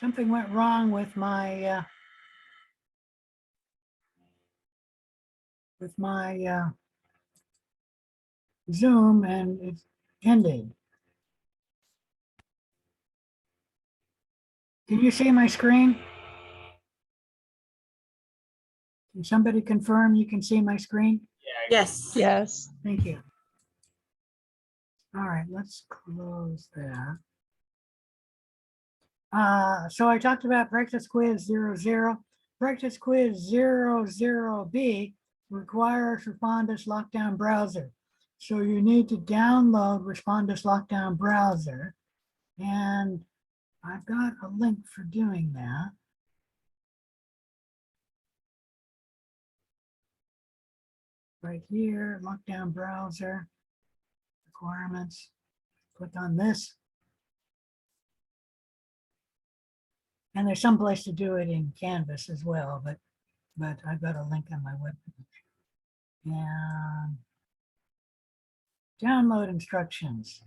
Something went wrong with my Zoom, and it ended. Can you see my screen? Can somebody confirm you can see my screen? Yes. Yes. Thank you. All right, let's close that. So I talked about practice quiz 00. Practice quiz 00B requires Respondus Lockdown Browser. So you need to download Respondus Lockdown Browser. And I've got a link for doing that. Right here, Lockdown Browser, requirements. Click on this. And there's some place to do it in Canvas as well, but I've got a link on my webpage. And download instructions.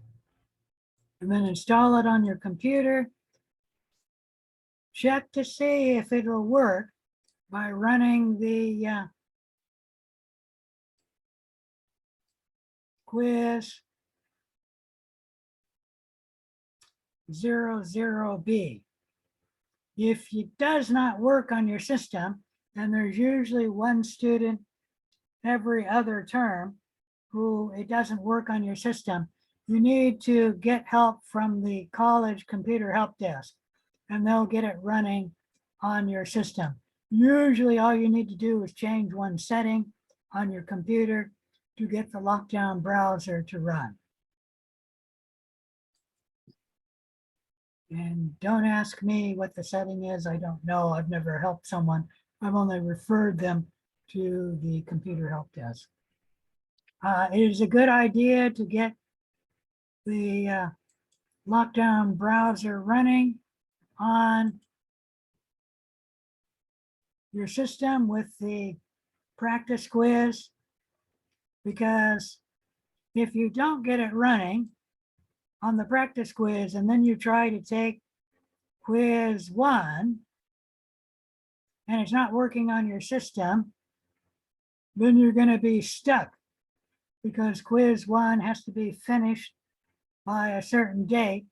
And then install it on your computer. Check to see if it'll work by running the quiz 00B. If it does not work on your system, and there's usually one student every other term who it doesn't work on your system, you need to get help from the college computer help desk, and they'll get it running on your system. Usually all you need to do is change one setting on your computer to get the lockdown browser to run. And don't ask me what the setting is. I don't know. I've never helped someone. I've only referred them to the computer help desk. It is a good idea to get the lockdown browser running on your system with the practice quiz, because if you don't get it running on the practice quiz and then you try to take quiz 1 and it's not working on your system, then you're going to be stuck, because quiz 1 has to be finished by a certain date.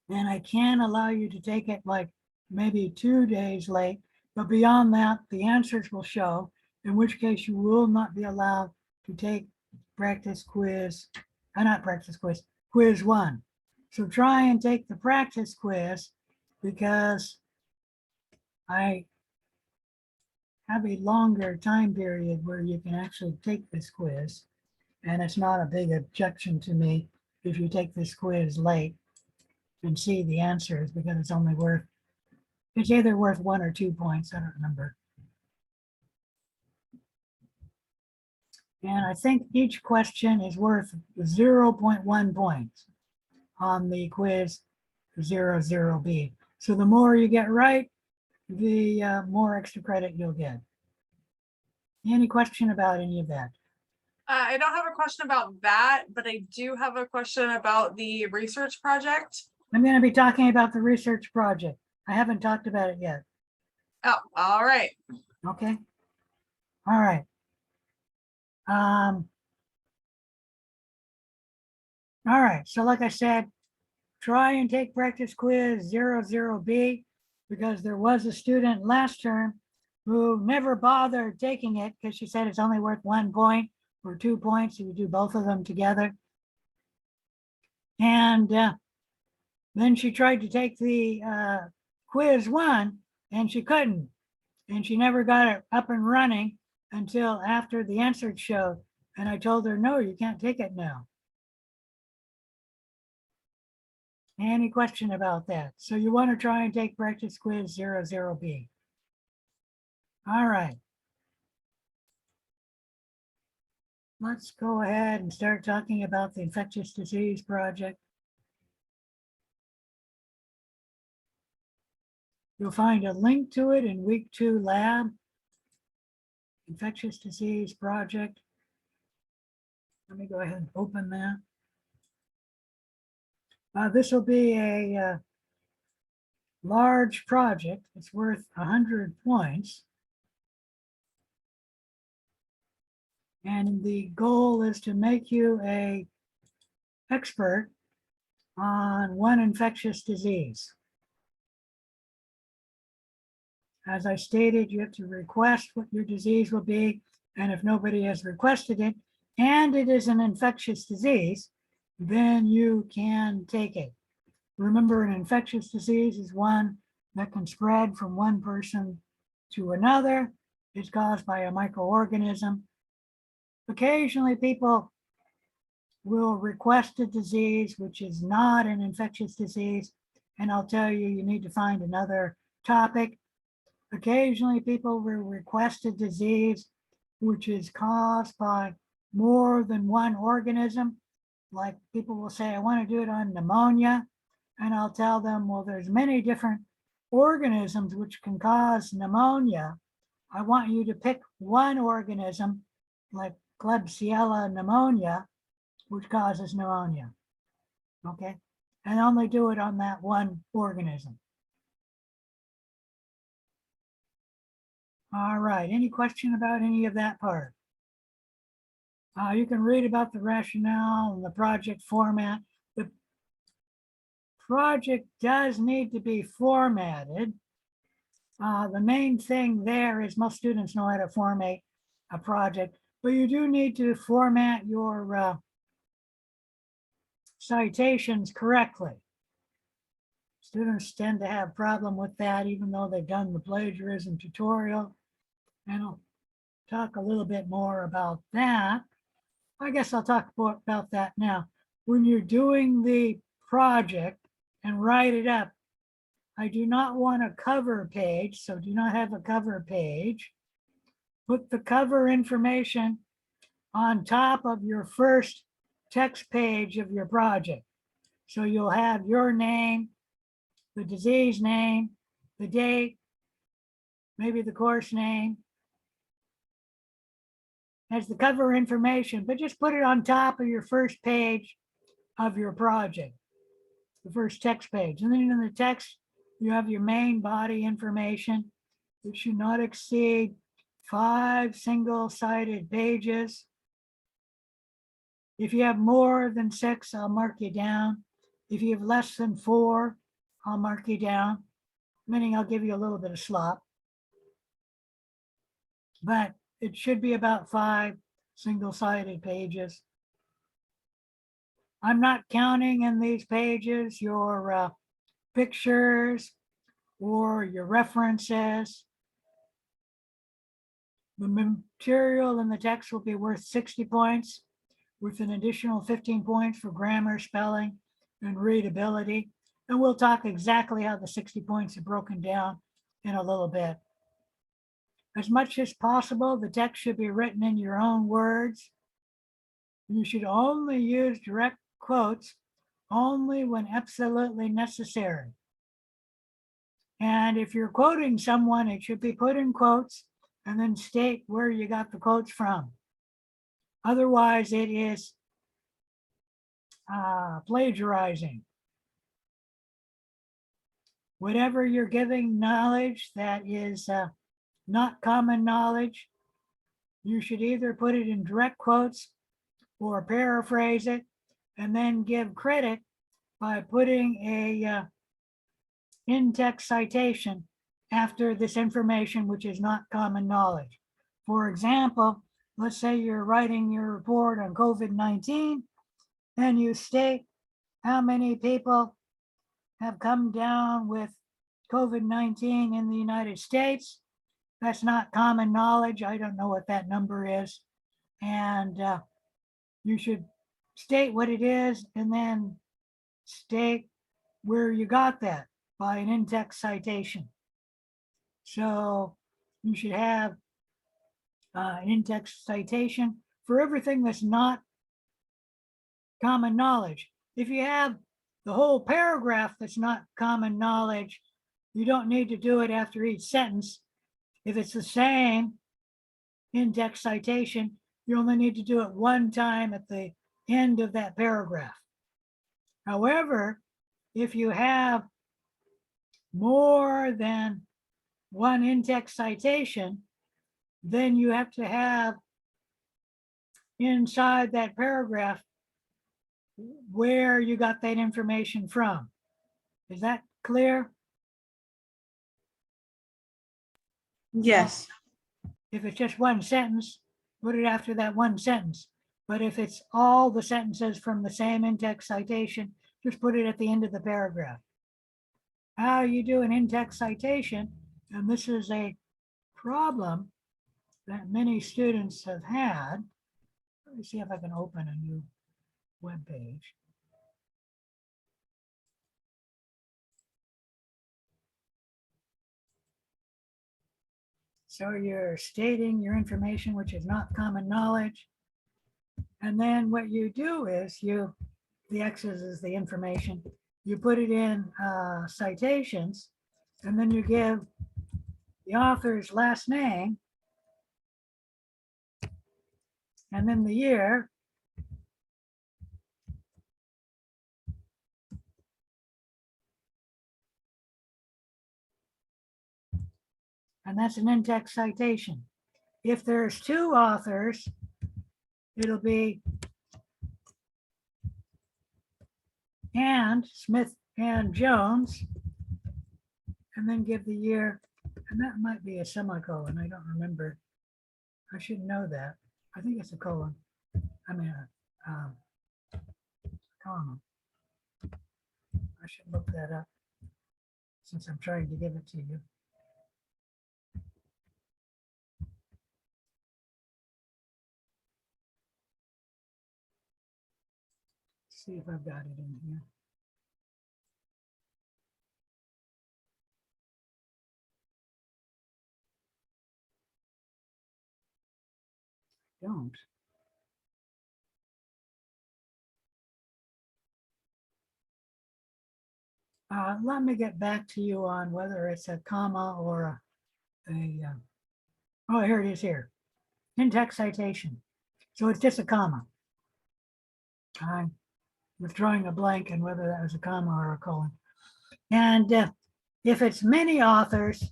And I can allow you to take it like maybe 2 days late, but beyond that, the answers will show, in which case you will not be allowed to take practice quiz, not practice quiz, quiz 1. So try and take the practice quiz, because I have a longer time period where you can actually take this quiz. And it's not a big objection to me if you take this quiz late and see the answers, because it's only worth, it's either worth 1 or 2 points, I don't remember. And I think each question is worth 0.1 points on the quiz 00B. So the more you get right, the more extra credit you'll get. Any question about any of that? I don't have a question about that, but I do have a question about the research project. I'm going to be talking about the research project. I haven't talked about it yet. Oh, all right. Okay. All right. All right. So like I said, try and take practice quiz 00B, because there was a student last term who never bothered taking it because she said it's only worth 1 point or 2 points if you do both of them together. And then she tried to take the quiz 1 and she couldn't. And she never got it up and running until after the answers showed. And I told her, no, you can't take it now. Any question about that? So you want to try and take practice quiz 00B. All right. Let's go ahead and start talking about the infectious disease project. You'll find a link to it in week 2 lab, infectious disease project. Let me go ahead and open that. This will be a large project. It's worth 100 points. And the goal is to make you a expert on one infectious disease. As I stated, you have to request what your disease will be. And if nobody has requested it, and it is an infectious disease, then you can take it. Remember, an infectious disease is one that can spread from one person to another. It's caused by a microorganism. Occasionally, people will request a disease which is not an infectious disease, and I'll tell you, you need to find another topic. Occasionally, people will request a disease which is caused by more than one organism. Like people will say, I want to do it on pneumonia. And I'll tell them, well, there's many different organisms which can cause pneumonia. I want you to pick one organism, like Klebsiella pneumonia, which causes pneumonia. Okay, and only do it on that one organism. All right, any question about any of that part? You can read about the rationale and the project format. The project does need to be formatted. The main thing there is most students know how to format a project, but you do need to format your citations correctly. Students tend to have a problem with that, even though they've done the plagiarism tutorial. And I'll talk a little bit more about that. I guess I'll talk about that now. When you're doing the project and write it up, I do not want a cover page, so do not have a cover page. Put the cover information on top of your first text page of your project. So you'll have your name, the disease name, the date, maybe the course name, as the cover information, but just put it on top of your first page of your project, the first text page. And then in the text, you have your main body information. It should not exceed 5 single-sided pages. If you have more than 6, I'll mark you down. If you have less than 4, I'll mark you down, meaning I'll give you a little bit of slop. But it should be about 5 single-sided pages. I'm not counting in these pages your pictures or your references. The material in the text will be worth 60 points with an additional 15 points for grammar, spelling, and readability. And we'll talk exactly how the 60 points are broken down in a little bit. As much as possible, the text should be written in your own words. You should only use direct quotes only when absolutely necessary. And if you're quoting someone, it should be put in quotes and then state where you got the quotes from. Otherwise, it is plagiarizing. Whatever you're giving knowledge that is not common knowledge, you should either put it in direct quotes or paraphrase it, and then give credit by putting a in-text citation after this information, which is not common knowledge. For example, let's say you're writing your report on COVID-19 and you state how many people have come down with COVID-19 in the United States. That's not common knowledge. I don't know what that number is. And you should state what it is and then state where you got that by an in-text citation. So you should have an in-text citation for everything that's not common knowledge. If you have the whole paragraph that's not common knowledge, you don't need to do it after each sentence. If it's the same in-text citation, you only need to do it one time at the end of that paragraph. However, if you have more than one in-text citation, then you have to have inside that paragraph where you got that information from. Is that clear? Yes. If it's just one sentence, put it after that one sentence. But if it's all the sentences from the same in-text citation, just put it at the end of the paragraph. How you do an in-text citation, and this is a problem that many students have had. Let me see if I can open a new web page. So you're stating your information, which is not common knowledge. And then what you do is the X's is the information, you put it in citations, and then you give the author's last name, and then the year, and that's an in-text citation. If there's two authors, it'll be and Smith and Jones, and then give the year, and that might be a semicolon. I don't remember. I should know that. I think it's a colon. I mean, comma. I should look that up since I'm trying to give it to you. See if I've got it in here. Don't. Let me get back to you on whether it's a comma or oh, here it is here. In-text citation. So it's just a comma. I'm withdrawing a blank and whether that was a comma or a colon. And if it's many authors,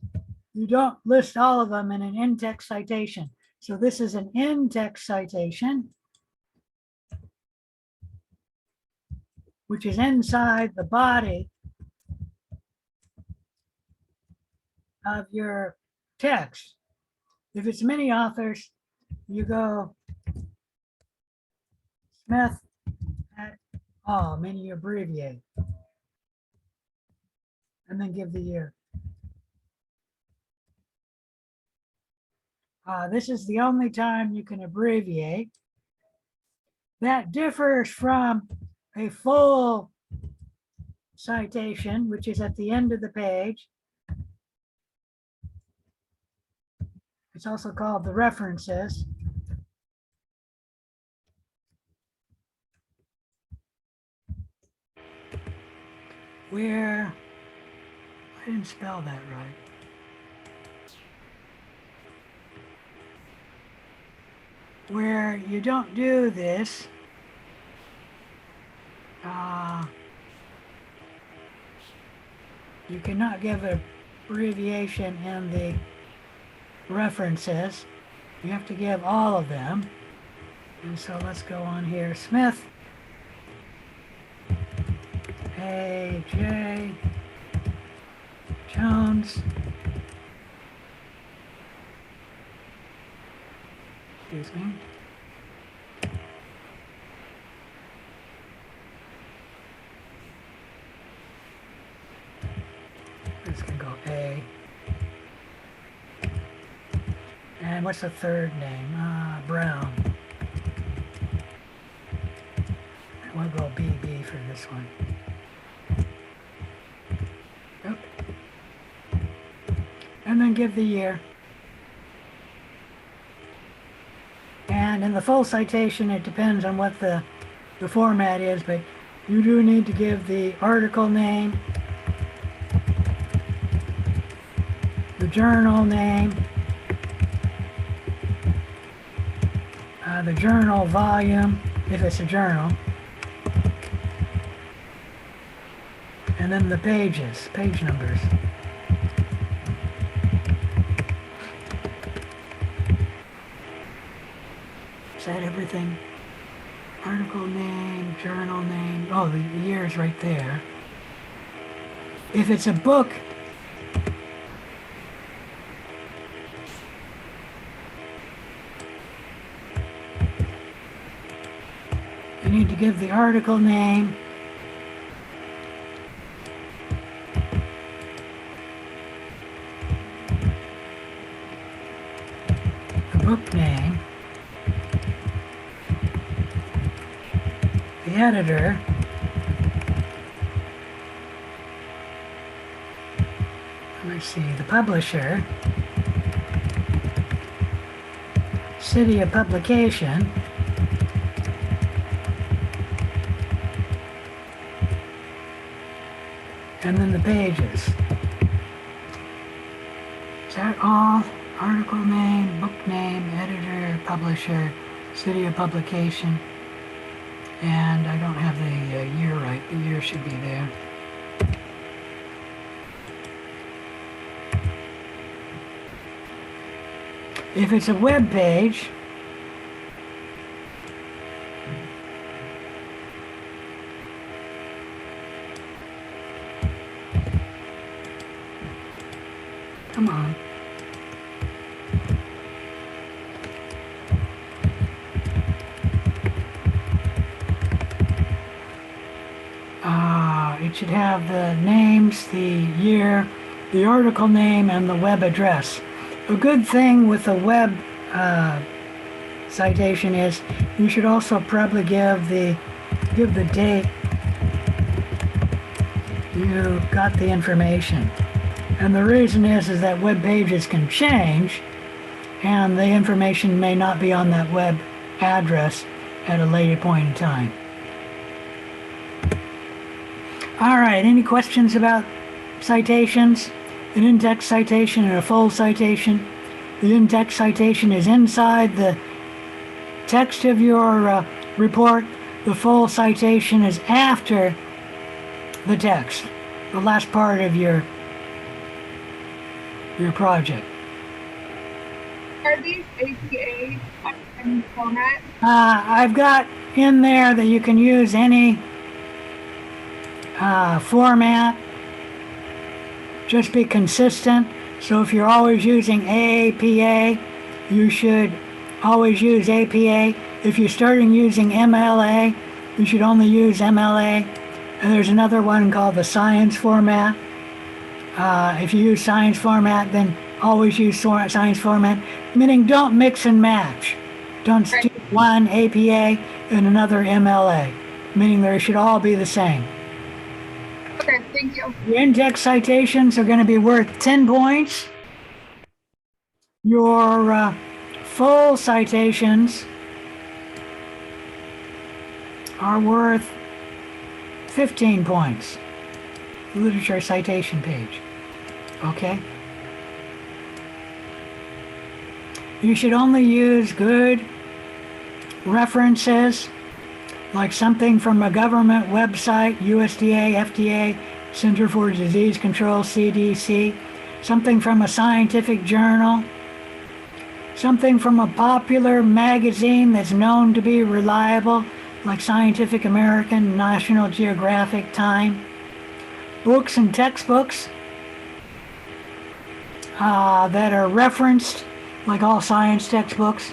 you don't list all of them in an in-text citation. So this is an in-text citation, which is inside the body of your text. If it's many authors, you go Smith et al, meaning you abbreviate, and then give the year. This is the only time you can abbreviate. That differs from a full citation, which is at the end of the page. It's also called the references. Where, I didn't spell that right. Where you don't do this, you cannot give an abbreviation in the references. You have to give all of them. And so let's go on here. Smith, A.J. Jones, excuse me. This can go A. And what's the third name? Brown. We'll go BB for this one. Yep. And then give the year. And in the full citation, it depends on what the format is, but you do need to give the article name, the journal name, the journal volume, if it's a journal, and then the pages, page numbers. Is that everything? Article name, journal name. Oh, the year's right there. If it's a book, you need to give the article name, the book name, the editor, let's see, the publisher, city of publication, and then the pages. Is that all? Article name, book name, editor, publisher, city of publication, and I don't have the year right. The year should be there. If it's a web page, come on. It should have the names, the year, the article name, and the web address. A good thing with a web citation is you should also probably give the date you got the information. And the reason is that web pages can change and the information may not be on that web address at a later point in time. All right, any questions about citations? An in-text citation and a full citation. The in-text citation is inside the text of your report. The full citation is after the text, the last part of your project. Are these APA format? I've got in there that you can use any format. Just be consistent. So if you're always using APA, you should always use APA. If you're starting using MLA, you should only use MLA. And there's another one called the science format. If you use science format, then always use science format, meaning don't mix and match. Don't do one APA and another MLA, meaning they should all be the same. Okay, thank you. Your in-text citations are going to be worth 10 points. Your full citations are worth 15 points. Literature citation page. Okay? You should only use good references, like something from a government website, USDA, FDA, Center for Disease Control, CDC, something from a scientific journal, something from a popular magazine that's known to be reliable, like Scientific American, National Geographic, Time, books and textbooks that are referenced, like all science textbooks,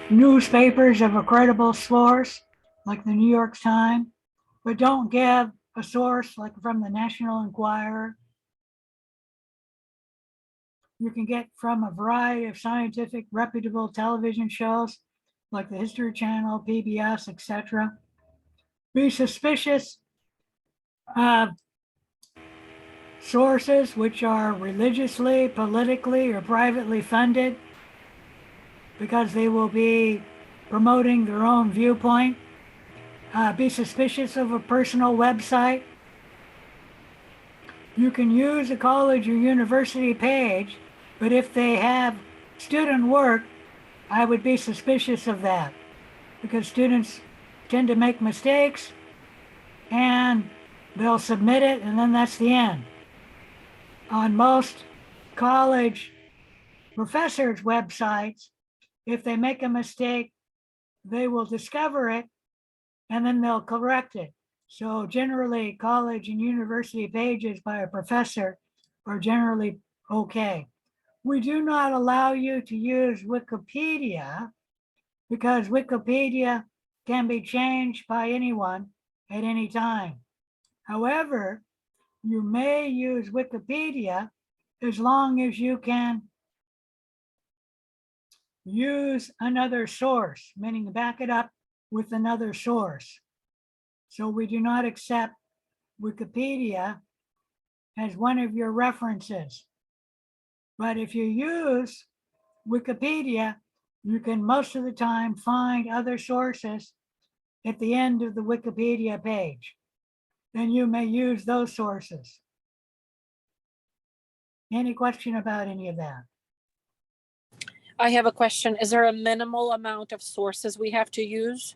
newspapers of a credible source, like the New York Times, but don't give a source like from the National Enquirer. You can get from a variety of scientific reputable television shows like the History Channel, PBS, etc. Be suspicious of sources which are religiously, politically, or privately funded because they will be promoting their own viewpoint. Be suspicious of a personal website. You can use a college or university page, but if they have student work, I would be suspicious of that because students tend to make mistakes and they'll submit it, and then that's the end. On most college professors' websites, if they make a mistake, they will discover it and then they'll correct it. So generally, college and university pages by a professor are generally okay. We do not allow you to use Wikipedia because Wikipedia can be changed by anyone at any time. However, you may use Wikipedia as long as you can use another source, meaning back it up with another source. So we do not accept Wikipedia as one of your references. But if you use Wikipedia, you can most of the time find other sources at the end of the Wikipedia page. Then you may use those sources. Any question about any of that? I have a question. Is there a minimal amount of sources we have to use?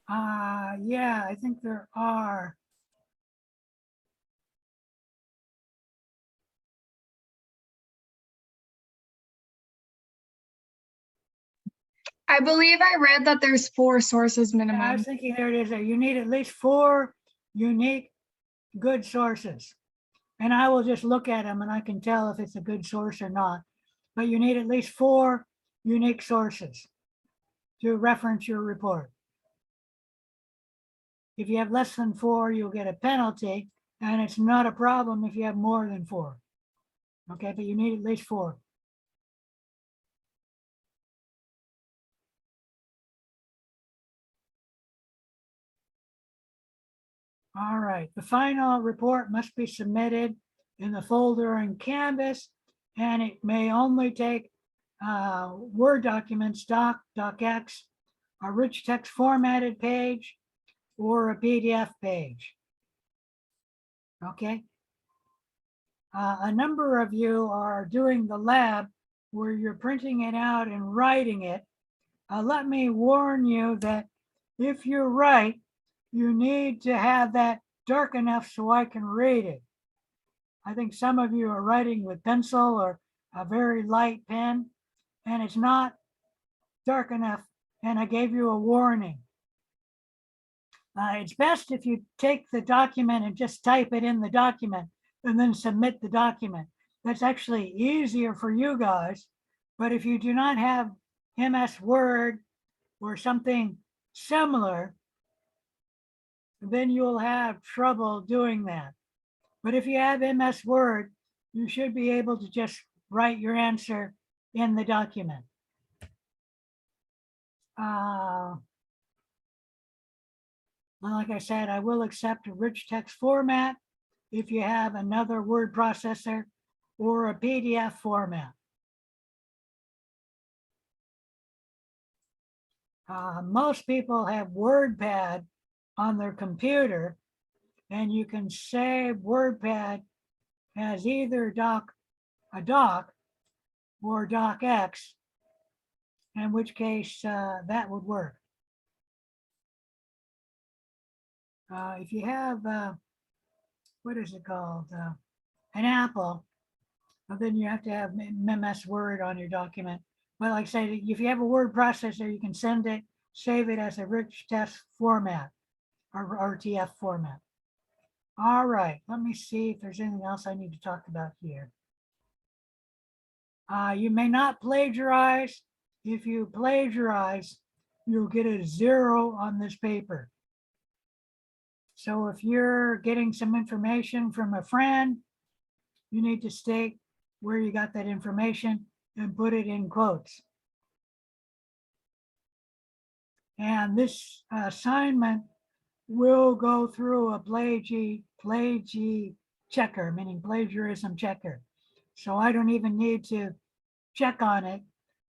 Yeah, I think there are. I believe I read that there's 4 sources I minimum. was thinking there it is. You need at least 4 unique good sources. And I will just look at them and I can tell if it's a good source or not. But you need at least 4 unique sources to reference your report. If you have less than 4, you'll get a penalty, and it's not a problem if you have more than 4. Okay, but you need at least 4. All right, the final report must be submitted in the folder in Canvas, and it may only take Word documents, docx, a rich text formatted page, or a PDF page. Okay. A number of you are doing the lab where you're printing it out and writing it. Let me warn you that if you write, you need to have that dark enough so I can read it. I think some of you are writing with pencil or a very light pen, and it's not dark enough, and I gave you a warning. It's best if you take the document and just type it in the document and then submit the document. That's actually easier for you guys. But if you do not have MS Word or something similar, then you'll have trouble doing that. But if you have MS Word, you should be able to just write your answer in the document. Like I said, I will accept a rich text format if you have another word processor or a PDF format. Most people have WordPad on their computer, and you can save WordPad as either a doc or docx, in which case that would work. If you have, what is it called? An Apple, then you have to have MS Word on your document. But like I said, if you have a word processor, you can send it, save it as a rich text format or RTF format. All right, let me see if there's anything else I need to talk about here. You may not plagiarize. If you plagiarize, you'll get a 0 on this paper. So if you're getting some information from a friend, you need to state where you got that information and put it in quotes. And this assignment will go through a plagiarism checker, meaning plagiarism checker. So I don't even need to check on it.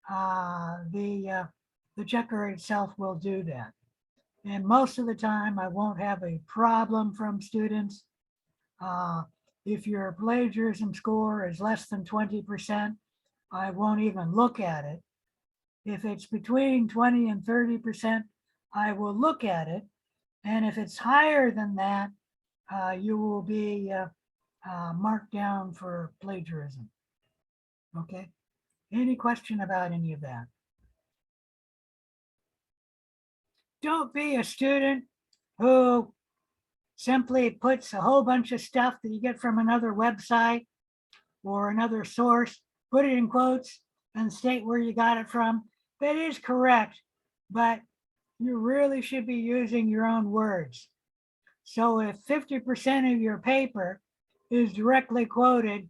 The checker itself will do that. And most of the time I won't have a problem from students. If your plagiarism score is less than 20%, I won't even look at it. If it's between 20 and 30%, I will look at it. And if it's higher than that, you will be marked down for plagiarism. Okay. Any question about any of that? Don't be a student who simply puts a whole bunch of stuff that you get from another website or another source, put it in quotes and state where you got it from. That is correct, but you really should be using your own words. So if 50% of your paper is directly quoted,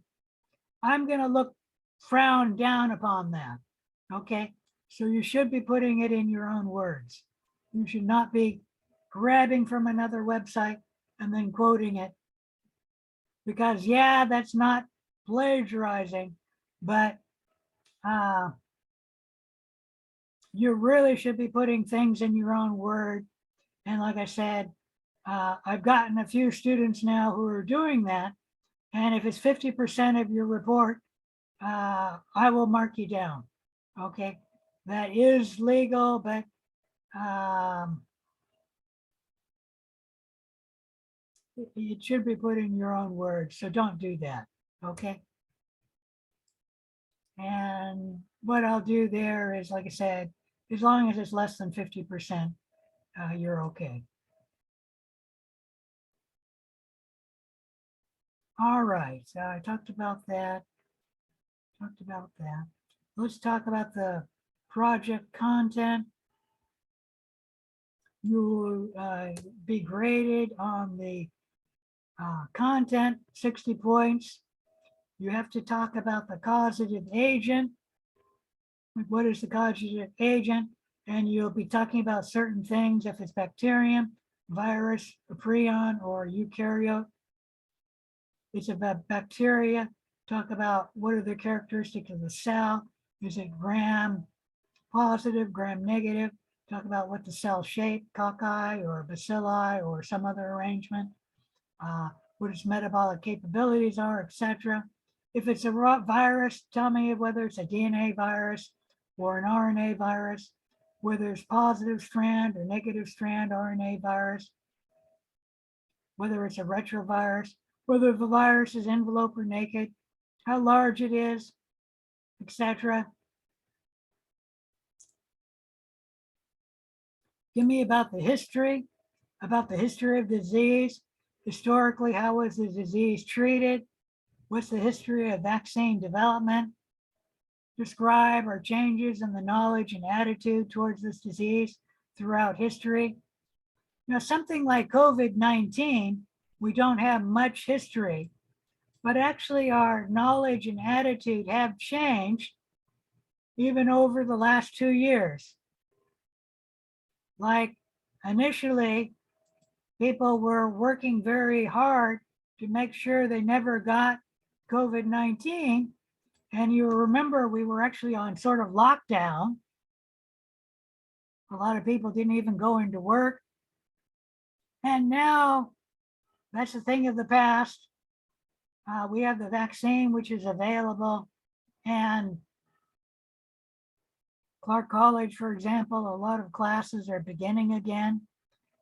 I'm going to look frown down upon that. Okay. So you should be putting it in your own words. You should not be grabbing from another website and then quoting it. Because yeah, that's not plagiarizing, but you really should be putting things in your own word. And like I said, I've gotten a few students now who are doing that. And if it's 50% of your report, I will mark you down. Okay, that is legal, but it should be put in your own words. So don't do that. Okay. And what I'll do there is, like I said, as long as it's less than 50%, you're okay. All right, so I talked about that. Let's talk about the project content. You will be graded on the content, 60 points. You have to talk about the causative agent. What is the causative agent? And you'll be talking about certain things, if it's bacterium, virus, a prion, or eukaryote. It's about bacteria. Talk about what are the characteristics of the cell. Is it gram positive, gram negative? Talk about what the cell shape, cocci or bacilli or some other arrangement. What its metabolic capabilities are, etc. If it's a raw virus, tell me whether it's a DNA virus or an RNA virus, whether it's positive strand or negative strand RNA virus, whether it's a retrovirus, whether the virus is envelope or naked, how large it is, etc. Give me about the history of disease. Historically, how was the disease treated? What's the history of vaccine development? Describe our changes in the knowledge and attitude towards this disease throughout history. Now, something like COVID-19, we don't have much history, but actually our knowledge and attitude have changed even over the last 2 years. Like initially, people were working very hard to make sure they never got COVID-19. And you remember we were actually on sort of lockdown. A lot of people didn't even go into work. And now that's a thing of the past. We have the vaccine, which is available. And Clark College, for example, a lot of classes are beginning again.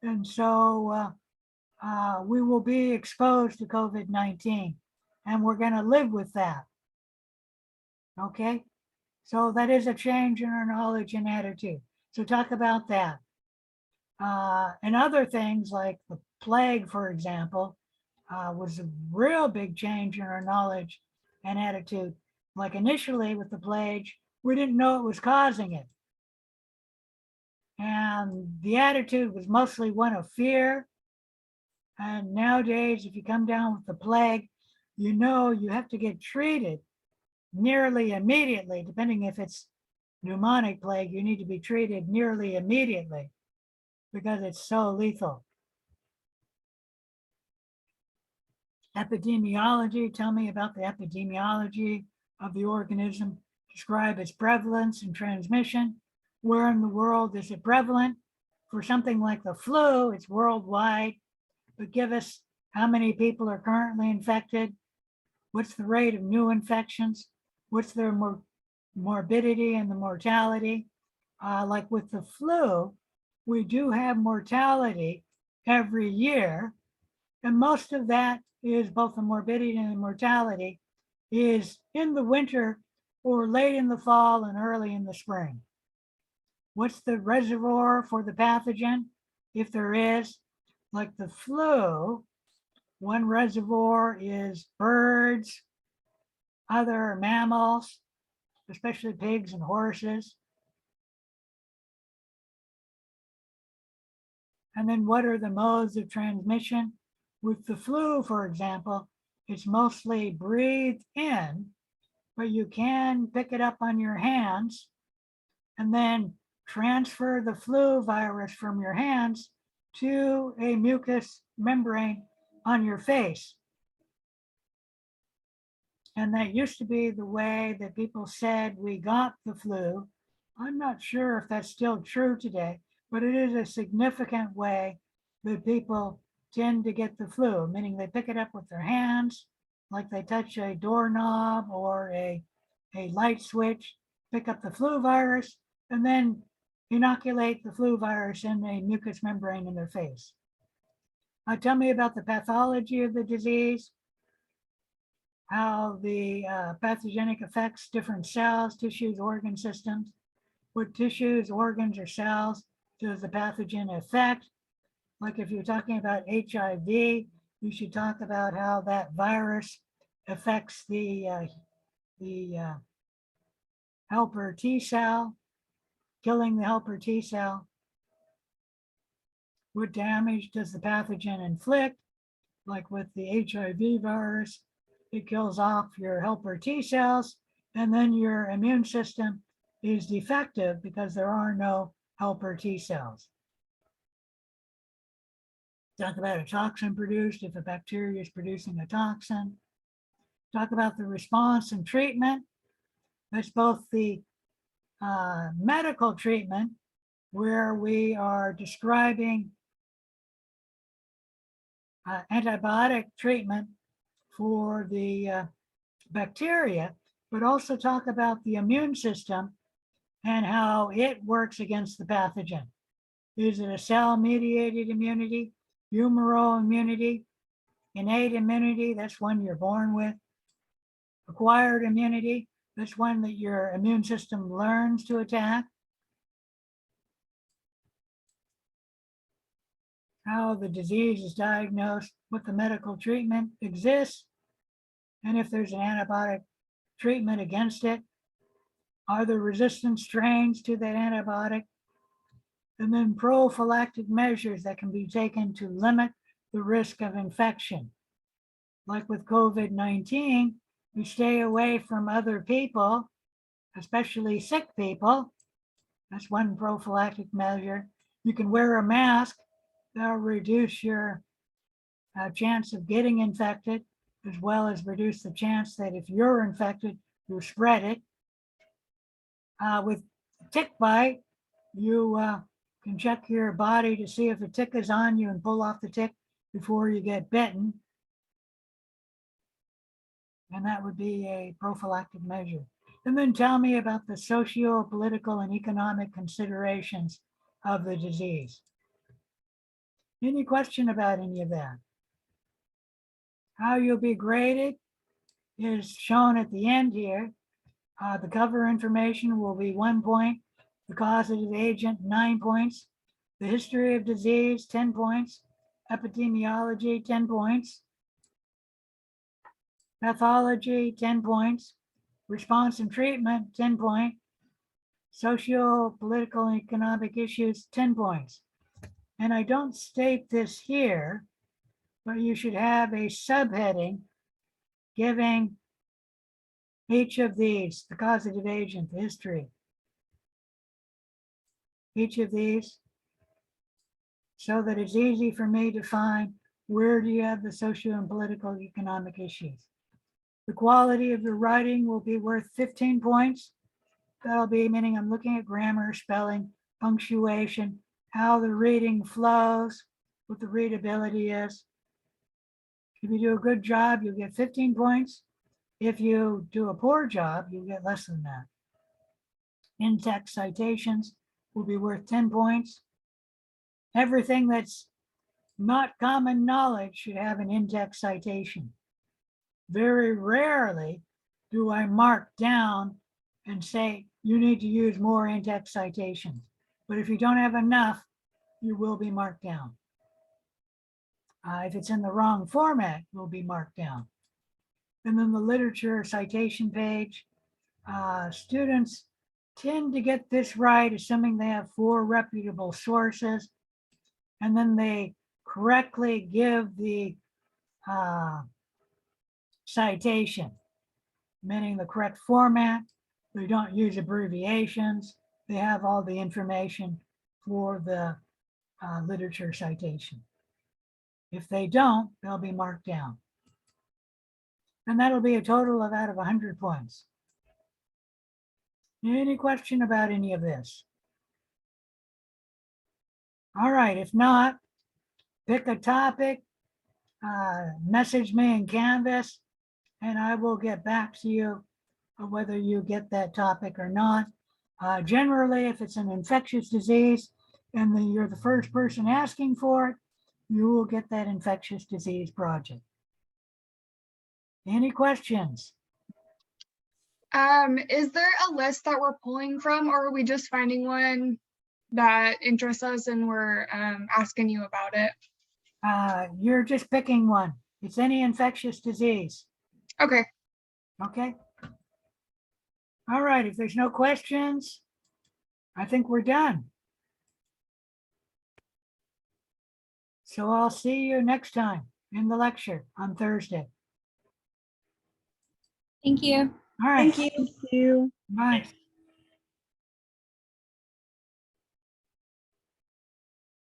And so we will be exposed to COVID-19 and we're going to live with that. Okay, so that is a change in our knowledge and attitude. So talk about that. And other things like the plague, for example, was a real big change in our knowledge and attitude. Like initially with the plague, we didn't know it was causing it. And the attitude was mostly one of fear. And nowadays, if you come down with the plague, you know you have to get treated nearly immediately. Depending if it's pneumonic plague, you need to be treated nearly immediately because it's so lethal. Epidemiology, tell me about the epidemiology of the organism. Describe its prevalence and transmission. Where in the world is it prevalent? For something like the flu, it's worldwide, but give us how many people are currently infected. What's the rate of new infections? What's their morbidity and the mortality? Like with the flu, we do have mortality every year. And most of that is both the morbidity and the mortality is in the winter or late in the fall and early in the spring. What's the reservoir for the pathogen? If there is, like the flu, one reservoir is birds, other mammals, especially pigs and horses. And then what are the modes of transmission? With the flu, for example, it's mostly breathed in, but you can pick it up on your hands and then transfer the flu virus from your hands to a mucous membrane on your face. And that used to be the way that people said we got the flu. I'm not sure if that's still true today, but it is a significant way that people tend to get the flu, meaning they pick it up with their hands, like they touch a doorknob or a light switch, pick up the flu virus, and then inoculate the flu virus in a mucous membrane in their face. Tell me about the pathology of the disease, how the pathogenic affects different cells, tissues, organ systems. What tissues, organs, or cells does the pathogen affect? Like if you're talking about HIV, you should talk about how that virus affects the helper T cell, killing the helper T cell. What damage does the pathogen inflict? Like with the HIV virus, it kills off your helper T cells, and then your immune system is defective because there are no helper T cells. Talk about a toxin produced if a bacteria is producing a toxin. Talk about the response and treatment. That's both the medical treatment, where we are describing antibiotic treatment for the bacteria, but also talk about the immune system and how it works against the pathogen. Is it a cell-mediated immunity, humoral immunity, innate immunity? That's one you're born with. Acquired immunity, that's one that your immune system learns to attack. How the disease is diagnosed, what the medical treatment exists, and if there's an antibiotic treatment against it, are there resistant strains to that antibiotic? And then prophylactic measures that can be taken to limit the risk of infection. Like with COVID-19, you stay away from other people, especially sick people. That's one prophylactic measure. You can wear a mask. That'll reduce your chance of getting infected, as well as reduce the chance that if you're infected, you spread it. With tick bite, you can check your body to see if a tick is on you and pull off the tick before you get bitten. And that would be a prophylactic measure. And then tell me about the socio-political and economic considerations of the disease. Any question about any of that? How you'll be graded is shown at the end here. The cover information will be 1 point, the causative agent 9 points, the history of disease 10 points, epidemiology 10 points, pathology 10 points, response and treatment 10 points, socio, political, and economic issues 10 points. And I don't state this here, but you should have a subheading giving each of these, the causative agent, the history, each of these, so that it's easy for me to find where do you have the socio and political economic issues. The quality of your writing will be worth 15 points. That'll be meaning I'm looking at grammar, spelling, punctuation, how the reading flows, what the readability is. If you do a good job, you'll get 15 points. If you do a poor job, you'll get less than that. In-text citations will be worth 10 points. Everything that's not common knowledge should have an in-text citation. Very rarely do I mark down and say, you need to use more in-text citations. But if you don't have enough, you will be marked down. If it's in the wrong format, it will be marked down. And then the literature citation page, students tend to get this right, assuming they have 4 reputable sources. And then they correctly give the citation, meaning the correct format. They don't use abbreviations. They have all the information for the literature citation. If they don't, they'll be marked down. And that'll be a total of out of 100 points. Any question about any of this? All right, if not, pick a topic, message me in Canvas, and I will get back to you whether you get that topic or not. Generally, if it's an infectious disease and you're the first person asking for it, you will get that infectious disease project. Any questions? Is there a list that we're pulling from, or are we just finding one that interests us and we're asking you about it? You're just picking one. It's any infectious disease. Okay. Okay. All right, if there's no questions, I think we're done. So I'll see you next time in the lecture on Thursday. Thank you. All right. Thank you. Bye.